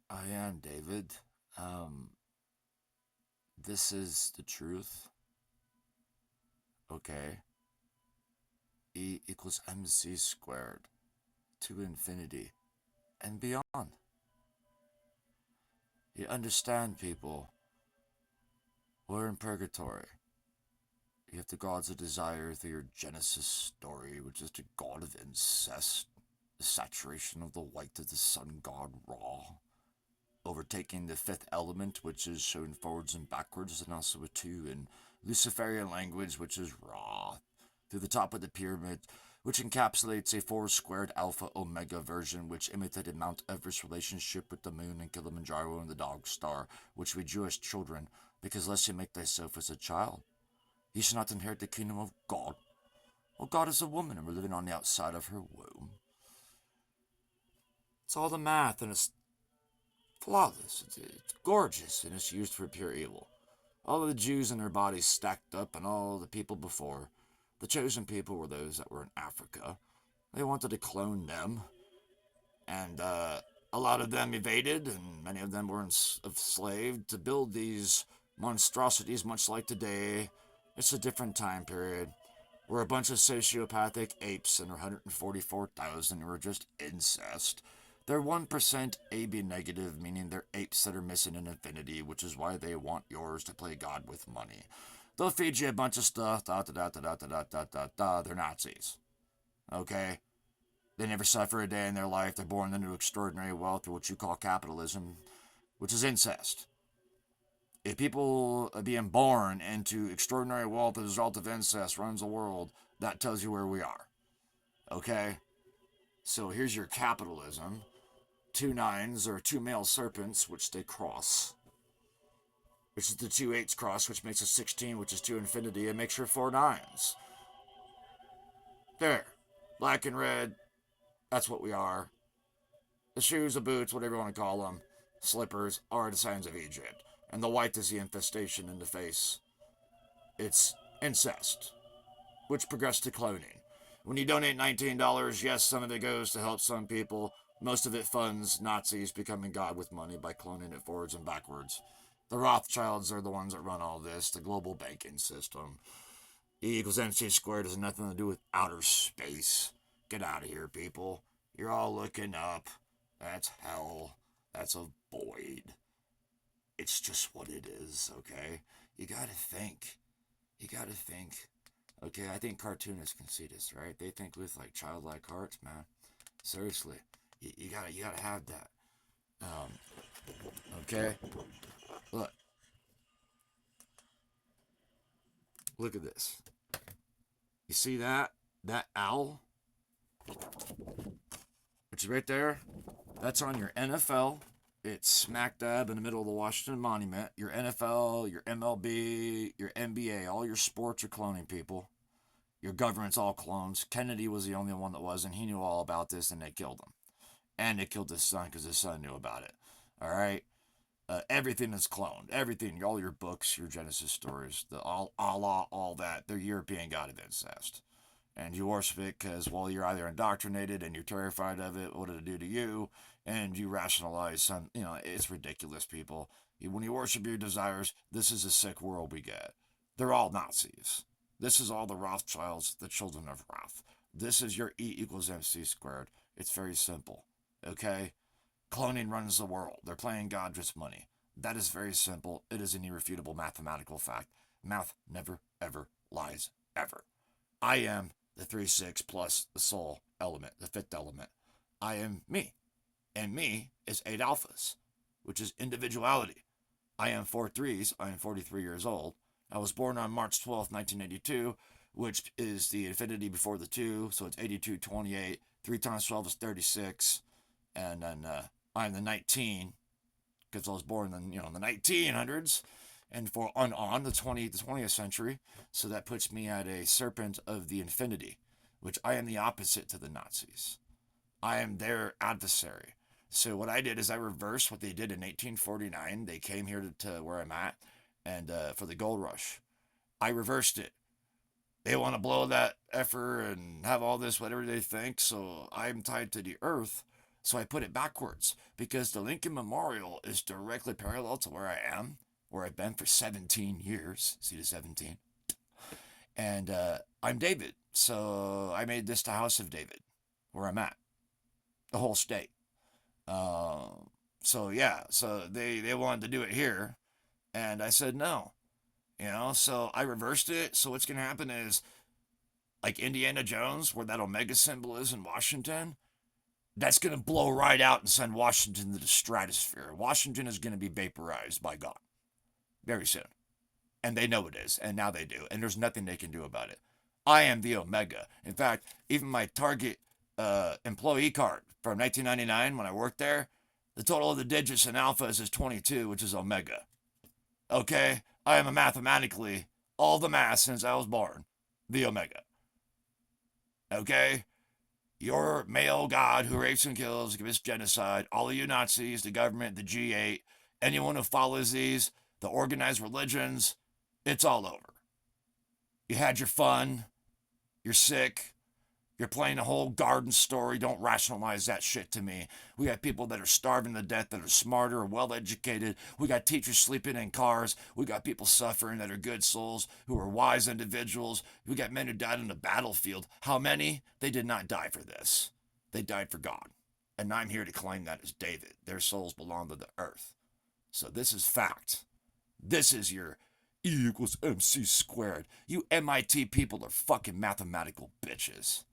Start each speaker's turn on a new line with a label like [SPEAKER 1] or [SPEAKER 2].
[SPEAKER 1] I am David. Um, this is the truth. Okay. E equals mc squared to infinity and beyond. You understand, people. We're in purgatory. You have the gods of desire through your Genesis story, which is the god of incest, the saturation of the white of the sun god Ra, overtaking the fifth element, which is shown forwards and backwards, and also a two in Luciferian language, which is Ra, through the top of the pyramid, which encapsulates a four squared alpha omega version, which imitated Mount Everest's relationship with the moon and Kilimanjaro and the dog star, which we Jewish children, because lest you make thyself as a child, ye shall not inherit the kingdom of God. Well, God is a woman, and we're living on the outside of her womb. It's all the math, and it's flawless. It's gorgeous, and it's used for pure evil. All of the Jews and their bodies stacked up, and all the people before. The chosen people were those that were in Africa. They wanted to clone them, and a lot of them evaded, and many of them were enslaved to build these monstrosities, much like today. It's a different time period. We're a bunch of sociopathic apes, and 144,000 were just incest. They're 1% AB negative, meaning they're apes that are missing an infinity, which is why they want yours to play God with money. They'll feed you a bunch of stuff, da da da da da da da da da. They're Nazis. Okay? They never suffer a day in their life. They're born into extraordinary wealth, or what you call capitalism, which is incest. If people being born into extraordinary wealth as a result of incest runs the world, that tells you where we are. Okay? So here's your capitalism. Two nines are two male serpents, which they cross. Which is the two eights cross, which makes a 16, which is two infinity, and makes your four nines. There. Black and red. That's what we are. The shoes, the boots, whatever you want to call them, slippers, are the signs of Egypt. And the white is the infestation in the face. It's incest, which progressed to cloning. When you donate $19, yes, some of it goes to help some people. Most of it funds Nazis becoming God with money by cloning it forwards and backwards. The Rothschilds are the ones that run all this, the global banking system. E equals MC squared has nothing to do with outer space. Get out of here, people. You're all looking up. That's hell. That's a void. It's just what it is, okay? You gotta think. You gotta think. Okay, I think cartoonists can see this, right? They think with like childlike hearts, man. Seriously, you gotta have that. Um, okay. Look, look at this. You see that? That owl, which is right there. That's on your NFL. It's smack dab in the middle of the Washington Monument. Your NFL, your MLB, your NBA, all your sports are cloning people. Your government's all clones. Kennedy was the only one that wasn't. He knew all about this, and they killed him. And they killed his son because his son knew about it. All right. Everything is cloned. Everything, all your books, your Genesis stories, the all Allah, all that. They're European god of incest, and you worship it because, well, you're either indoctrinated and you're terrified of it. What did it do to you? And you rationalize some. It's ridiculous, people. When you worship your desires, this is a sick world we get. They're all Nazis. This is all the Rothschilds, the children of wrath. This is your E equals MC squared. It's very simple. Okay? Cloning runs the world. They're playing God with money. That is very simple. It is an irrefutable mathematical fact. Math never, ever lies, ever. I am the 3-6 plus the soul element, the fifth element. I am me. And me is 8 alphas, which is individuality. I am 4 threes. I am 43 years old. I was born on March 12th, 1982, which is the infinity before the 2, so it's 8228. 3 times 12 is 36. And then I'm the 19 because I was born in the 1900s and for on the 20th century. So that puts me at a serpent of the infinity, which I am the opposite to the Nazis. I am their adversary. So what I did is I reversed what they did in 1849. They came here to where I'm at, and for the gold rush, I reversed it. They want to blow that effort and have all this whatever they think. So I'm tied to the earth, So I put it backwards because the Lincoln Memorial is directly parallel to where I am, where I've been for 17 years. See the 17? And I'm David. So I made this the House of David, where I'm at, the whole state. So yeah, so they wanted to do it here, and I said no. So I reversed it. So what's gonna happen is like Indiana Jones, where that Omega symbol is in Washington, that's gonna blow right out and send Washington to the stratosphere. Washington is gonna be vaporized by God very soon. And they know it is, and now they do, and there's nothing they can do about it. I am the Omega. In fact, even my Target employee card from 1999 when I worked there, the total of the digits in alphas is 22, which is Omega. Okay? I am a mathematically, all the math since I was born, the Omega. Okay? Your male god who rapes and kills, commits genocide, all of you Nazis, the government, the G8, anyone who follows these, the organized religions, it's all over. You had your fun. You're sick. You're playing a whole garden story. Don't rationalize that shit to me. We got people that are starving to death that are smarter, well educated. We got teachers sleeping in cars. We got people suffering that are good souls, who are wise individuals. We got men who died on the battlefield. How many? They did not die for this. They died for God. And I'm here to claim that as David. Their souls belong to the earth. So this is fact. This is your E equals MC squared. You MIT people are fucking mathematical bitches.